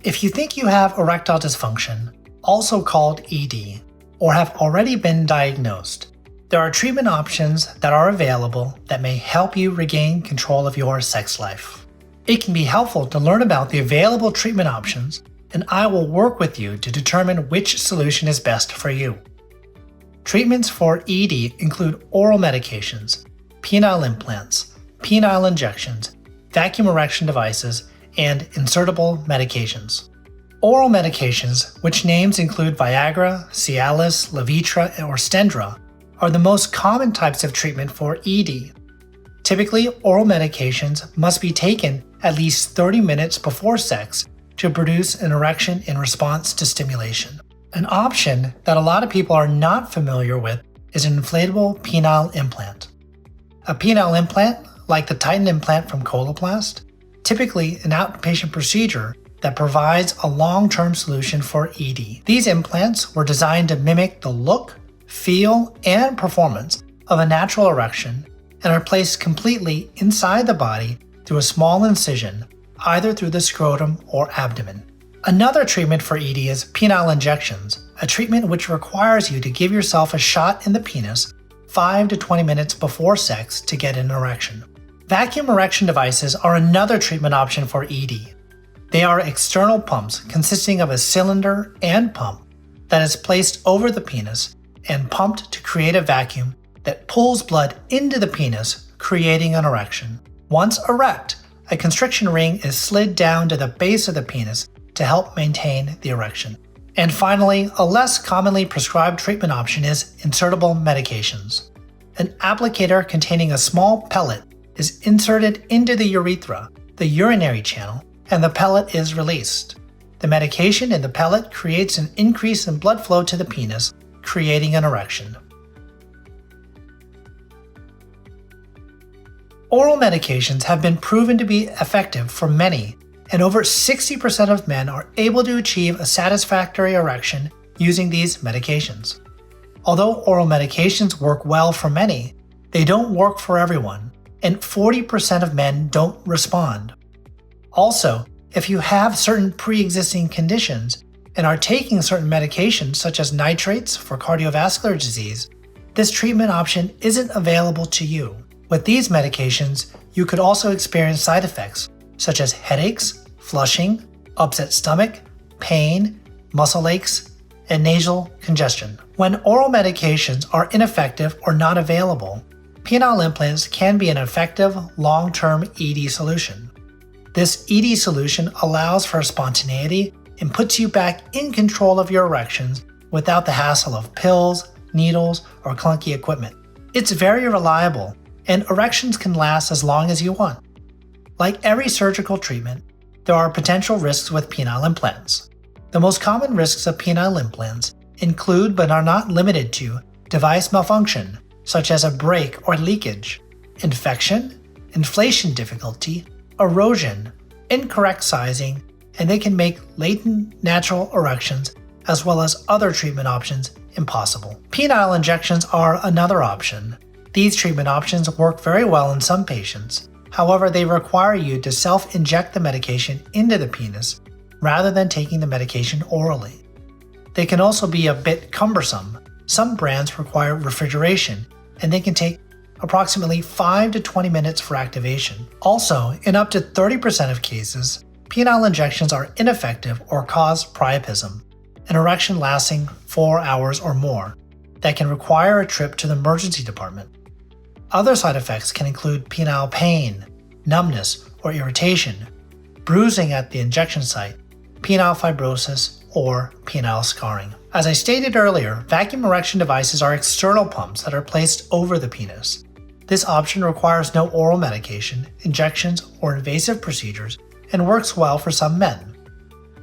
If you think you have erectile dysfunction, also called ED, or have already been diagnosed, there are treatment options that are available that may help you regain control of your sex life. It can be helpful to learn about the available treatment options, and I will work with you to determine which solution is best for you. Treatments for ED include oral medications, penile implants, penile injections, vacuum erection devices, and insertable medications. Oral medications, which names include Viagra, Cialis, Levitra, or Stendra, are the most common types of treatment for ED. Typically, oral medications must be taken at least 30 minutes before sex to produce an erection in response to stimulation. An option that a lot of people are not familiar with is an inflatable penile implant. A penile implant, like the Titan implant from Coloplast, typically an outpatient procedure that provides a long-term solution for ED. These implants were designed to mimic the look, feel, and performance of a natural erection and are placed completely inside the body through a small incision, either through the scrotum or abdomen. Another treatment for ED is penile injections, a treatment which requires you to give yourself a shot in the penis 5 to 20 minutes before sex to get an erection. Vacuum erection devices are another treatment option for ED. They are external pumps consisting of a cylinder and pump that is placed over the penis and pumped to create a vacuum that pulls blood into the penis, creating an erection. Once erect, a constriction ring is slid down to the base of the penis to help maintain the erection. And finally, a less commonly prescribed treatment option is insertable medications. An applicator containing a small pellet is inserted into the urethra, the urinary channel, and the pellet is released. The medication in the pellet creates an increase in blood flow to the penis, creating an erection. Oral medications have been proven to be effective for many, and over 60% of men are able to achieve a satisfactory erection using these medications. Although oral medications work well for many, they don't work for everyone, and 40% of men don't respond. Also, if you have certain pre-existing conditions and are taking certain medications such as nitrates for cardiovascular disease, this treatment option isn't available to you. With these medications, you could also experience side effects such as headaches, flushing, upset stomach, pain, muscle aches, and nasal congestion. When oral medications are ineffective or not available, penile implants can be an effective long-term ED solution. This ED solution allows for spontaneity and puts you back in control of your erections without the hassle of pills, needles, or clunky equipment. It's very reliable, and erections can last as long as you want. Like every surgical treatment, there are potential risks with penile implants. The most common risks of penile implants include but are not limited to device malfunction, such as a break or leakage, infection, inflation difficulty, erosion, incorrect sizing, and they can make latent natural erections as well as other treatment options impossible. Penile injections are another option. These treatment options work very well in some patients. However, they require you to self-inject the medication into the penis rather than taking the medication orally. They can also be a bit cumbersome. Some brands require refrigeration, and they can take approximately 5 to 20 minutes for activation. Also, in up to 30% of cases, penile injections are ineffective or cause priapism, an erection lasting 4 hours or more, that can require a trip to the emergency department. Other side effects can include penile pain, numbness or irritation, bruising at the injection site, penile fibrosis, or penile scarring. As I stated earlier, vacuum erection devices are external pumps that are placed over the penis. This option requires no oral medication, injections, or invasive procedures and works well for some men.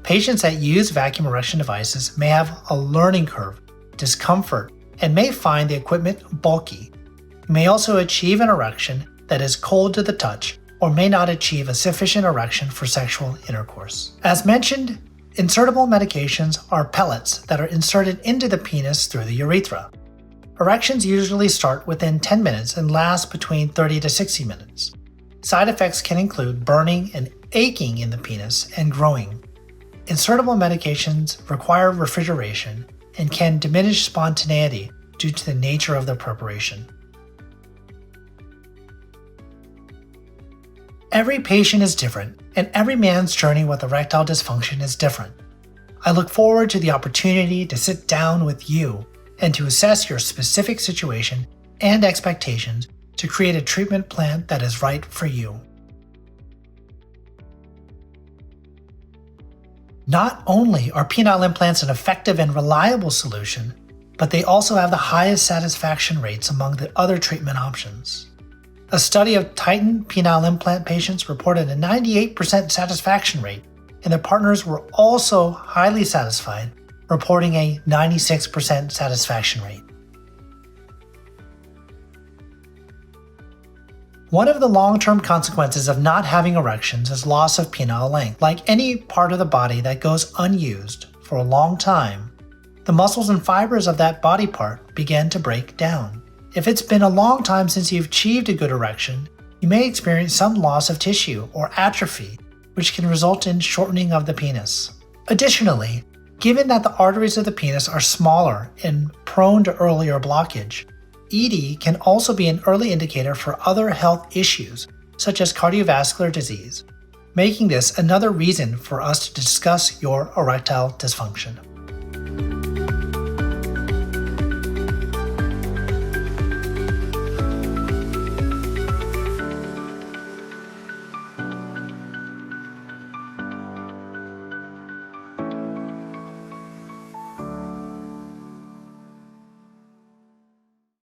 Patients that use vacuum erection devices may have a learning curve, discomfort, and may find the equipment bulky. You may also achieve an erection that is cold to the touch or may not achieve a sufficient erection for sexual intercourse. As mentioned, insertable medications are pellets that are inserted into the penis through the urethra. Erections usually start within 10 minutes and last between 30 to 60 minutes. Side effects can include burning and aching in the penis and growing. insertable medications require refrigeration and can diminish spontaneity due to the nature of the preparation. Every patient is different, and every man's journey with erectile dysfunction is different. I look forward to the opportunity to sit down with you and to assess your specific situation and expectations to create a treatment plan that is right for you. Not only are penile implants an effective and reliable solution, but they also have the highest satisfaction rates among the other treatment options. A study of Titan penile implant patients reported a 98% satisfaction rate, and their partners were also highly satisfied, reporting a 96% satisfaction rate. One of the long-term consequences of not having erections is loss of penile length. Like any part of the body that goes unused for a long time, the muscles and fibers of that body part begin to break down. If it's been a long time since you've achieved a good erection, you may experience some loss of tissue or atrophy, which can result in shortening of the penis. Additionally, given that the arteries of the penis are smaller and prone to earlier blockage, ED can also be an early indicator for other health issues, such as cardiovascular disease, making this another reason for us to discuss your erectile dysfunction.